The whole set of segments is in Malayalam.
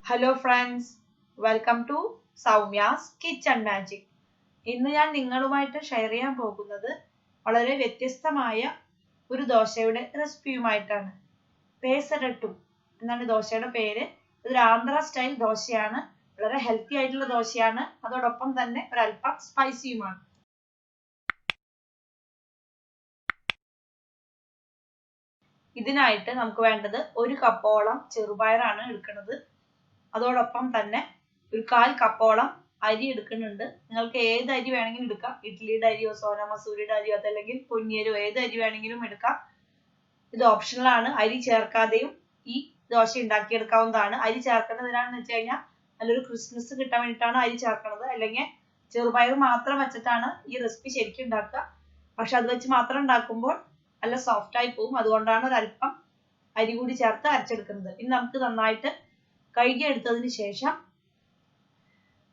Hello friends, welcome to Soumya's Kitchen Magic. ഇന്ന് ഞാൻ നിങ്ങളുമായിട്ട് ഷെയർ ചെയ്യാൻ പോകുന്നത് വളരെ വ്യത്യസ്തമായ ഒരു ദോശയുടെ റെസിപ്പിയുമായിട്ടാണ്. പേസരട്ടു എന്നാണ് ദോശയുടെ പേര്. ഇതൊരു ആന്ധ്ര സ്റ്റൈൽ ദോശയാണ്. വളരെ ഹെൽത്തി ആയിട്ടുള്ള ദോശയാണ്. അതോടൊപ്പം തന്നെ ഒരല്പം സ്പൈസിയുമാണ്. ഇതിനായിട്ട് നമുക്ക് വേണ്ടത് 1 കപ്പോളം ചെറുപയറാണ് എടുക്കുന്നത്. അതോടൊപ്പം തന്നെ ഒരു 1/4 കപ്പോളം അരി എടുക്കുന്നുണ്ട്. നിങ്ങൾക്ക് ഏത് അരി വേണമെങ്കിലും എടുക്കാം. ഇഡ്ഡലിയുടെ അരിയോ സോന മസൂരിയുടെ അരിയോ അതല്ലെങ്കിൽ പൊന്നിയരിയോ ഏത് അരി വേണമെങ്കിലും എടുക്കാം. ഇത് ഓപ്ഷണൽ ആണ്. അരി ചേർക്കാതെയും ഈ ദോശ ഉണ്ടാക്കിയെടുക്കാവുന്നതാണ്. അരി ചേർക്കുന്നതിനാണെന്ന് വെച്ച് കഴിഞ്ഞാൽ നല്ലൊരു ക്രിസ്പിനെസ് കിട്ടാൻ വേണ്ടിയിട്ടാണ് അരി ചേർക്കുന്നത്. അല്ലെങ്കിൽ ചെറുപയർ മാത്രം വെച്ചിട്ടാണ് ഈ റെസിപ്പി ശരിക്കും ഉണ്ടാക്കുക. പക്ഷെ അത് വെച്ച് മാത്രം ഉണ്ടാക്കുമ്പോൾ നല്ല സോഫ്റ്റ് ആയി പോകും. അതുകൊണ്ടാണ് ഒരല്പം അരി കൂടി ചേർത്ത് അരച്ചെടുക്കുന്നത്. ഇനി നമുക്ക് നന്നായിട്ട് കഴുകി എടുത്തതിന് ശേഷം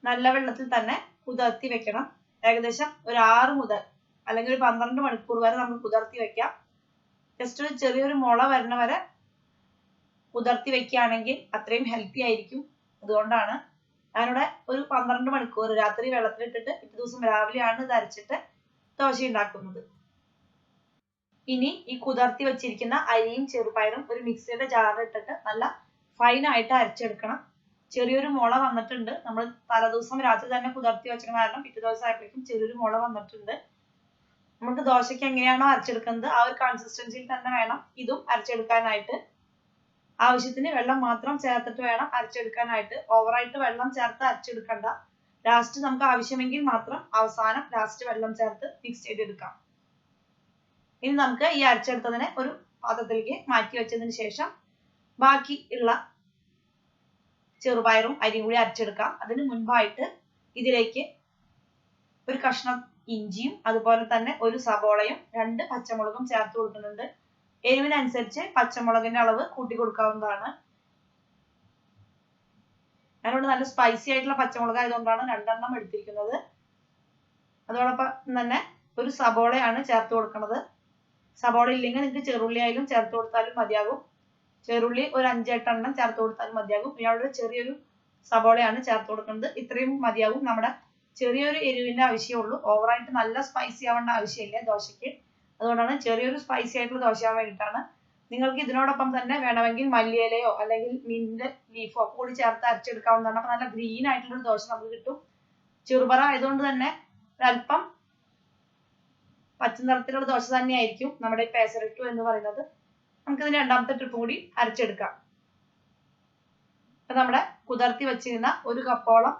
നല്ല വെള്ളത്തിൽ തന്നെ കുതിർത്തി വെക്കണം. ഏകദേശം ഒരു 6 മുതൽ അല്ലെങ്കിൽ ഒരു 12 മണിക്കൂർ വരെ നമുക്ക് കുതിർത്തി വെക്കാം. ജസ്റ്റ് ഒരു ചെറിയൊരു മുള വരണ വരെ കുതിർത്തി വെക്കുകയാണെങ്കിൽ അത്രയും ഹെൽത്തി ആയിരിക്കും. അതുകൊണ്ടാണ് ഞാനിവിടെ ഒരു 12 മണിക്കൂർ രാത്രി വെള്ളത്തിലിട്ടിട്ട് പിറ്റേ ദിവസം രാവിലെയാണ് ഇത് അരച്ചിട്ട് ദോശ ഉണ്ടാക്കുന്നത്. ഇനി ഈ കുതിർത്തി വെച്ചിരിക്കുന്ന അരിയും ചെറുപയറും ഒരു മിക്സിയുടെ ജാറിലിട്ടിട്ട് നല്ല ഫൈൻ ആയിട്ട് അരച്ചെടുക്കണം. ചെറിയൊരു മുള വന്നിട്ടുണ്ട്. നമ്മൾ തലേദിവസം രാത്രി തന്നെ കുതിർത്തി വെച്ചിരുന്ന കാരണം പിറ്റേ ദിവസം ആയപ്പോഴേക്കും ചെറിയൊരു മുള വന്നിട്ടുണ്ട്. നമുക്ക് ദോശയ്ക്ക് എങ്ങനെയാണോ അരച്ചെടുക്കുന്നത് ആ ഒരു കൺസിസ്റ്റൻസിയിൽ തന്നെ വേണം ഇതും അരച്ചെടുക്കാനായിട്ട്. ആവശ്യത്തിന് വെള്ളം മാത്രം ചേർത്തിട്ട് വേണം അരച്ചെടുക്കാനായിട്ട്. ഓവറായിട്ട് വെള്ളം ചേർത്ത് അരച്ചെടുക്കണ്ട. ലാസ്റ്റ് നമുക്ക് ആവശ്യമെങ്കിൽ മാത്രം അവസാനം ലാസ്റ്റ് വെള്ളം ചേർത്ത് മിക്സ് ചെയ്തെടുക്കാം. ഇനി നമുക്ക് ഈ അരച്ചെടുത്തതിനെ ഒരു പാത്രത്തിലേക്ക് മാറ്റി വെച്ചതിന് ശേഷം ബാക്കി ഉള്ള ചെറുപയറും അരിയും കൂടി അരച്ചെടുക്കാം. അതിന് മുൻപായിട്ട് ഇതിലേക്ക് ഒരു കഷ്ണം ഇഞ്ചിയും അതുപോലെ തന്നെ ഒരു സവോളയും 2 പച്ചമുളകും ചേർത്ത് കൊടുക്കുന്നുണ്ട്. എരിവിനനുസരിച്ച് പച്ചമുളകിന്റെ അളവ് കൂട്ടി കൊടുക്കാവുന്നതാണ്. ഞാനിവിടെ നല്ല സ്പൈസി ആയിട്ടുള്ള പച്ചമുളക് ആയതുകൊണ്ടാണ് 2 എണ്ണം എടുത്തിരിക്കുന്നത്. അതോടൊപ്പം തന്നെ ഒരു സവോളയാണ് ചേർത്ത് കൊടുക്കുന്നത്. സവോള ഇല്ലെങ്കിൽ നിങ്ങൾക്ക് ചെറുള്ളി ആയാലും ചേർത്ത് കൊടുത്താലും മതിയാകും. ചെറുള്ളി ഒരു 5-8 എണ്ണം ചേർത്ത് കൊടുത്താലും മതിയാകും. ഇയാളുടെ ചെറിയൊരു സവോളയാണ് ചേർത്ത് കൊടുക്കുന്നത്. ഇത്രയും മതിയാകും. നമ്മുടെ ചെറിയൊരു എരിവിന്റെ ആവശ്യമുള്ളൂ. ഓവറായിട്ട് നല്ല സ്പൈസി ആവേണ്ട ആവശ്യമില്ല ദോശയ്ക്ക്. അതുകൊണ്ടാണ് ചെറിയൊരു സ്പൈസി ആയിട്ടുള്ള ദോശ ആവാൻ വേണ്ടിയിട്ടാണ്. നിങ്ങൾക്ക് ഇതിനോടൊപ്പം തന്നെ വേണമെങ്കിൽ മല്ലിയിലയോ അല്ലെങ്കിൽ മിന്റ് ലീഫോ കൂടി ചേർത്ത് അരച്ചെടുക്കാവുന്നതാണ്. അപ്പൊ നല്ല ഗ്രീൻ ആയിട്ടുള്ള ഒരു ദോശ നമുക്ക് കിട്ടും. ചെറുപയർ ആയതുകൊണ്ട് തന്നെ ഒരല്പം പച്ച നിറത്തിലുള്ള ദോശ തന്നെയായിരിക്കും നമ്മുടെ പെസരട്ടു എന്ന് പറയുന്നത്. നമുക്കിതിന് രണ്ടാമത്തെ ട്രിപ്പ് കൂടി അരച്ചെടുക്കാം. അപ്പൊ നമ്മുടെ കുതിർത്തി വെച്ചിരുന്ന 1 കപ്പോളം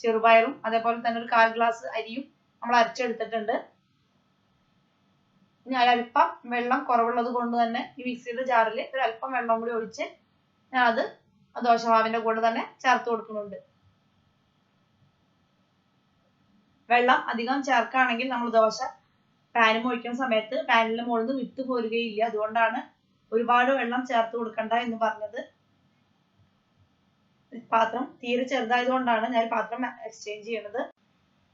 ചെറുപയറും അതേപോലെ തന്നെ ഒരു 1/4 ഗ്ലാസ് അരിയും നമ്മൾ അരച്ചെടുത്തിട്ടുണ്ട്. ഇനി അല്പം വെള്ളം കുറവുള്ളത് കൊണ്ട് തന്നെ ഈ മിക്സിയുടെ ജാറിൽ ഒരു അല്പം വെള്ളം കൂടി ഒഴിച്ച് ഞാൻ അത് ദോശമാവിന്റെ കൂടെ തന്നെ ചേർത്ത് കൊടുക്കുന്നുണ്ട്. വെള്ളം അധികം ചേർക്കുകയാണെങ്കിൽ നമ്മൾ ദോശ പാനും ഒഴിക്കുന്ന സമയത്ത് പാനിന്റെ മുകളിൽ നിന്ന് വിട്ടു പോരുകയില്ല. അതുകൊണ്ടാണ് ഒരുപാട് വെള്ളം ചേർത്ത് കൊടുക്കണ്ട എന്ന് പറഞ്ഞത്. പാത്രം തീരെ ചെറുതായതുകൊണ്ടാണ് ഞാൻ പാത്രം എക്സ്ചേഞ്ച് ചെയ്യുന്നത്.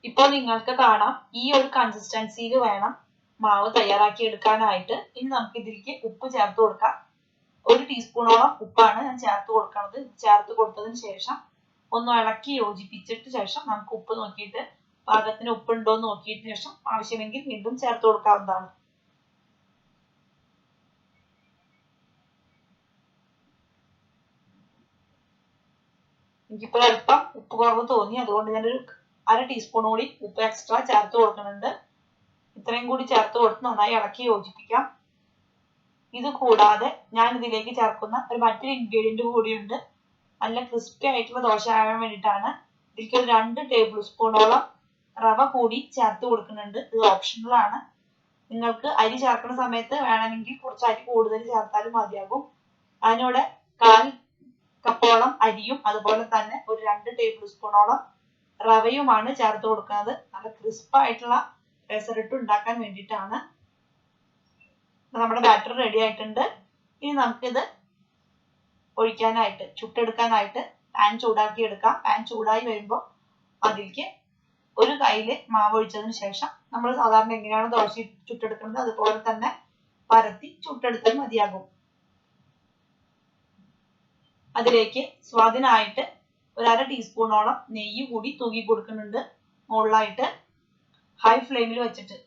ഇപ്പോൾ നിങ്ങൾക്ക് കാണാം ഈ ഒരു കൺസിസ്റ്റൻസിയിൽ വേണം മാവ് തയ്യാറാക്കി എടുക്കാനായിട്ട്. ഇനി നമുക്ക് ഇതിലേക്ക് ഉപ്പ് ചേർത്ത് കൊടുക്കാം. 1 ടീസ്പൂണോളം ഉപ്പാണ് ഞാൻ ചേർത്ത് കൊടുക്കുന്നത്. ചേർത്ത് കൊടുത്തതിന് ശേഷം ഒന്ന് ഇളക്കി യോജിപ്പിച്ചിട്ട് ശേഷം നമുക്ക് ഉപ്പ് നോക്കിയിട്ട് പാകത്തിന് ഉപ്പുണ്ടോ എന്ന് നോക്കിയിട്ട് ശേഷം ആവശ്യമെങ്കിൽ വീണ്ടും ചേർത്ത് കൊടുക്കാവുന്നതാണ്. എനിക്കിപ്പോൾ അല്പം ഉപ്പ് കുറവ് തോന്നി. അതുകൊണ്ട് ഞാനൊരു 1/2 ടീസ്പൂൺ കൂടി ഉപ്പ് എക്സ്ട്രാ ചേർത്ത് കൊടുക്കുന്നുണ്ട്. ഇത്രയും കൂടി ചേർത്ത് കൊടുത്ത് നന്നായി ഇളക്കി യോജിപ്പിക്കാം. ഇത് കൂടാതെ ഞാൻ ഇതിലേക്ക് ചേർക്കുന്ന മറ്റൊരു ഇൻഗ്രീഡിയന്റ് കൂടിയുണ്ട്. നല്ല ക്രിസ്പി ആയിട്ടുള്ള ദോശ ആകാൻ വേണ്ടിയിട്ടാണ്. ഇതിലേക്ക് ഒരു 2 ടേബിൾ സ്പൂണോളം റവ കൂടി ചേർത്ത് കൊടുക്കുന്നുണ്ട്. ഇത് ഓപ്ഷണൽ ആണ്. നിങ്ങൾക്ക് അരി ചേർക്കുന്ന സമയത്ത് വേണമെങ്കിൽ കുറച്ച് അരി കൂടുതൽ ചേർത്താലും മതിയാകും. അതിനോടെ 1/4 കപ്പോളം അരിയും അതുപോലെ തന്നെ ഒരു 2 ടേബിൾ സ്പൂണോളം റവയുമാണ് ചേർത്ത് കൊടുക്കുന്നത്. നല്ല ക്രിസ്പ് ആയിട്ടുള്ള പെസരട്ടു ഉണ്ടാക്കാൻ വേണ്ടിയിട്ടാണ്. നമ്മുടെ ബാറ്റർ റെഡി ആയിട്ടുണ്ട്. ഇനി നമുക്കിത് ഒഴിക്കാനായിട്ട് ചുട്ടെടുക്കാനായിട്ട് പാൻ ചൂടാക്കി എടുക്കാം. പാൻ ചൂടായി വരുമ്പോൾ അതിലേക്ക് ഒരു കയ്യില് മാവ് ഒഴിച്ചതിന് ശേഷം നമ്മൾ സാധാരണ എങ്ങനെയാണ് ദോശ ചുട്ടെടുക്കുന്നത് അതുപോലെ തന്നെ പരത്തി ചുട്ടെടുത്താൽ മതിയാകും. അതിലേക്ക് സ്വാദിനായിട്ട് ഒരു 1/2 ടീസ്പൂണോളം നെയ്യ് കൂടി തൂക്കി കൊടുക്കുന്നുണ്ട് മുകളിലായിട്ട്. ഹൈ ഫ്ലെയിമിൽ വെച്ചിട്ട്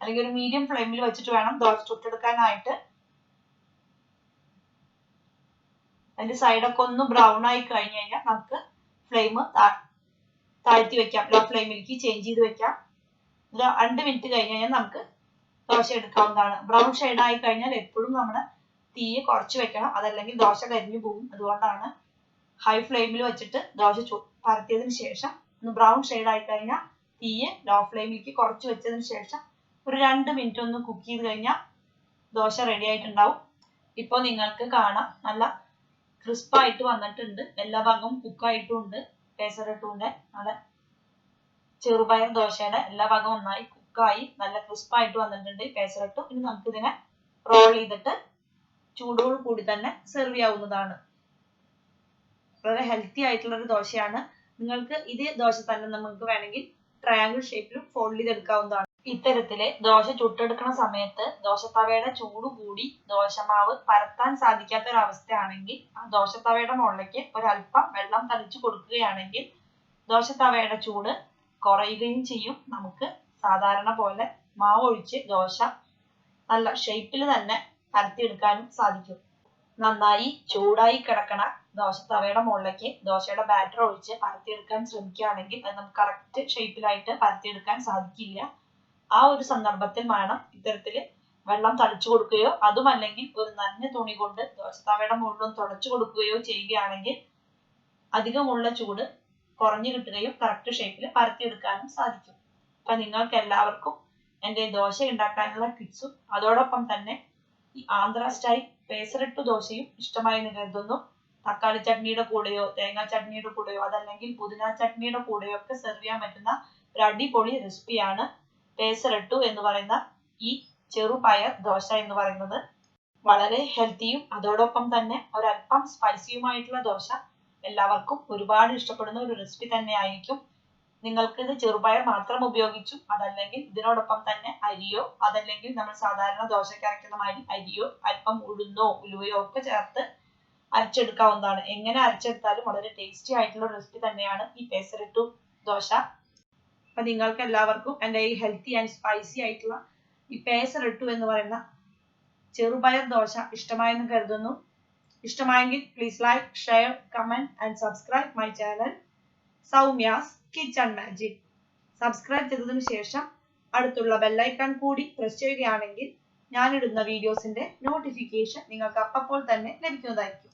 അല്ലെങ്കിൽ ഒരു മീഡിയം ഫ്ലെയിമിൽ വെച്ചിട്ട് വേണം ദോശ ചുട്ടെടുക്കാനായിട്ട്. അതിന്റെ സൈഡൊക്കെ ഒന്ന് ബ്രൗൺ ആയി കഴിഞ്ഞ് കഴിഞ്ഞാൽ നമുക്ക് ഫ്ലെയിം താഴ്ത്തി വെക്കാം. ലോ ഫ്ലെയിമിലേക്ക് ചേഞ്ച് ചെയ്ത് വെക്കാം. 2 മിനിറ്റ് കഴിഞ്ഞ് കഴിഞ്ഞാൽ നമുക്ക് ദോശ എടുക്കാവുന്നതാണ്. ബ്രൗൺ ഷെയ്ഡ് ആയി കഴിഞ്ഞാൽ എപ്പോഴും നമ്മൾ തീ കുറച്ച് വെക്കണം, അതല്ലെങ്കിൽ ദോശ കരിഞ്ഞു പോകും. അതുകൊണ്ടാണ് ഹൈ ഫ്ലെയിമിൽ വെച്ചിട്ട് ദോശ പരത്തിയതിന് ശേഷം ഒന്ന് ബ്രൗൺ ഷെയ്ഡ് ആയി കഴിഞ്ഞാൽ തീ ലോ ഫ്ലെയിമിലേക്ക് കുറച്ച് വെച്ചതിന് ശേഷം ഒരു 2 മിനിറ്റ് ഒന്ന് കുക്ക് ചെയ്ത് കഴിഞ്ഞാൽ ദോശ റെഡി ആയിട്ടുണ്ടാവും. ഇപ്പോൾ നിങ്ങൾക്ക് കാണാം നല്ല ക്രിസ്പായിട്ട് വന്നിട്ടുണ്ട്. എല്ലാ ഭാഗവും കുക്കായിട്ടുണ്ട്. പെസറട്ടുന്റെ നല്ല ചെറുപയർ ദോശയുടെ എല്ലാ ഭാഗവും നന്നായി കുക്കായി നല്ല ക്രിസ്പായിട്ട് വന്നിട്ടുണ്ട് പെസറട്ടു. ഇനി നമുക്ക് ഇതിനെ റോൾ ചെയ്തിട്ട് ചൂടോട് കൂടി തന്നെ സെർവ് ചെയ്യാവുന്നതാണ്. വളരെ ഹെൽത്തി ആയിട്ടുള്ള ഒരു ദോശയാണ്. നിങ്ങൾക്ക് ഇതേ ദോശ തന്നെ നമുക്ക് വേണമെങ്കിൽ ട്രയാങ്കിൾ ഷേപ്പിലും ഫോൾഡ് ചെയ്തെടുക്കാവുന്നതാണ്. ഇത്തരത്തില് ദോശ ചുട്ടെടുക്കുന്ന സമയത്ത് ദോശത്തവയുടെ ചൂട് കൂടി ദോശമാവ് പരത്താൻ സാധിക്കാത്ത ഒരു അവസ്ഥയാണെങ്കിൽ ആ ദോശത്തവയുടെ മുകളിലേക്ക് ഒരല്പം വെള്ളം തളിച്ചു കൊടുക്കുകയാണെങ്കിൽ ദോശത്തവയുടെ ചൂട് കുറയുകയും ചെയ്യും. നമുക്ക് സാധാരണ പോലെ മാവ് ഒഴിച്ച് ദോശ നല്ല ഷേപ്പിൽ തന്നെ പരത്തിയെടുക്കാനും സാധിക്കും. നന്നായി ചൂടായി കിടക്കണ ദോശത്തവയുടെ മുകളിലേക്ക് ദോശയുടെ ബാറ്റർ ഒഴിച്ച് പരത്തിയെടുക്കാൻ ശ്രമിക്കുകയാണെങ്കിൽ അത് നമുക്ക് കറക്റ്റ് ഷേപ്പിലായിട്ട് പരത്തിയെടുക്കാൻ സാധിക്കില്ല. ആ ഒരു സന്ദർഭത്തിൽ വേണം ഇത്തരത്തില് വെള്ളം തളിച്ചു കൊടുക്കുകയോ അതുമല്ലെങ്കിൽ ഒരു നനഞ്ഞ തുണി കൊണ്ട് ദോശത്തവയുടെ മുകളിലും തുടച്ചു കൊടുക്കുകയോ ചെയ്യുകയാണെങ്കിൽ അധികമുള്ള ചൂട് കുറഞ്ഞു കിട്ടുകയും കറക്റ്റ് ഷേപ്പിൽ പരത്തിയെടുക്കാനും സാധിക്കും. അപ്പൊ നിങ്ങൾക്ക് എല്ലാവർക്കും എൻ്റെ ദോശ ഉണ്ടാക്കാനുള്ള ടിപ്സും അതോടൊപ്പം തന്നെ ഈ ആന്ധ്ര സ്റ്റൈൽ പെസറട്ടു ദോശയും ഇഷ്ടമായി എന്ന് കരുതുന്നു. തക്കാളി ചട്നിയുടെ കൂടെയോ തേങ്ങാ ചട്നിയുടെ കൂടെയോ അതല്ലെങ്കിൽ പുതിന ചട്നിയുടെ കൂടെയോ ഒക്കെ സെർവ് ചെയ്യാൻ പറ്റുന്ന ഒരു അടിപൊളി റെസിപ്പിയാണ് പെസറട്ടു എന്ന് പറയുന്ന ഈ ചെറുപയർ ദോശ എന്ന് പറയുന്നത്. വളരെ ഹെൽത്തിയും അതോടൊപ്പം തന്നെ ഒരല്പം സ്പൈസിയുമായിട്ടുള്ള ദോശ എല്ലാവർക്കും ഒരുപാട് ഇഷ്ടപ്പെടുന്ന ഒരു റെസിപ്പി തന്നെ ആയിരിക്കും. നിങ്ങൾക്ക് ഇത് ചെറുപയർ മാത്രം ഉപയോഗിച്ചും അതല്ലെങ്കിൽ ഇതിനോടൊപ്പം തന്നെ അരിയോ അതല്ലെങ്കിൽ നമ്മൾ സാധാരണ ദോശയ്ക്ക് അരയ്ക്കുന്ന മാതിരി അരിയോ അല്പം ഉഴുന്നോ ഉലുവയോ ഒക്കെ ചേർത്ത് അരച്ചെടുക്കാവുന്നതാണ്. എങ്ങനെ അരച്ചെടുത്താലും വളരെ ടേസ്റ്റി ആയിട്ടുള്ള റെസിപ്പി തന്നെയാണ് ഈ പെസറട്ടു ദോശ. അപ്പൊ നിങ്ങൾക്ക് എല്ലാവർക്കും എൻ്റെ ഈ ഹെൽത്തി ആൻഡ് സ്പൈസി ആയിട്ടുള്ള ഈ പെസറട്ടു എന്ന് പറയുന്ന ചെറുപയർ ദോശ ഇഷ്ടമായെന്ന് കരുതുന്നു. ഇഷ്ടമായെങ്കിൽ please like, share, comment and subscribe my channel Soumya's kitchen magic. Subscribe ചെയ്തതിനു ശേഷം അടുത്തുള്ള ബെല്ലൈക്കൺ കൂടി പ്രസ് ചെയ്യുകയാണെങ്കിൽ ഞാനിടുന്ന വീഡിയോസിന്റെ നോട്ടിഫിക്കേഷൻ നിങ്ങൾക്ക് അപ്പോൾ തന്നെ ലഭിക്കുന്നതായിരിക്കും.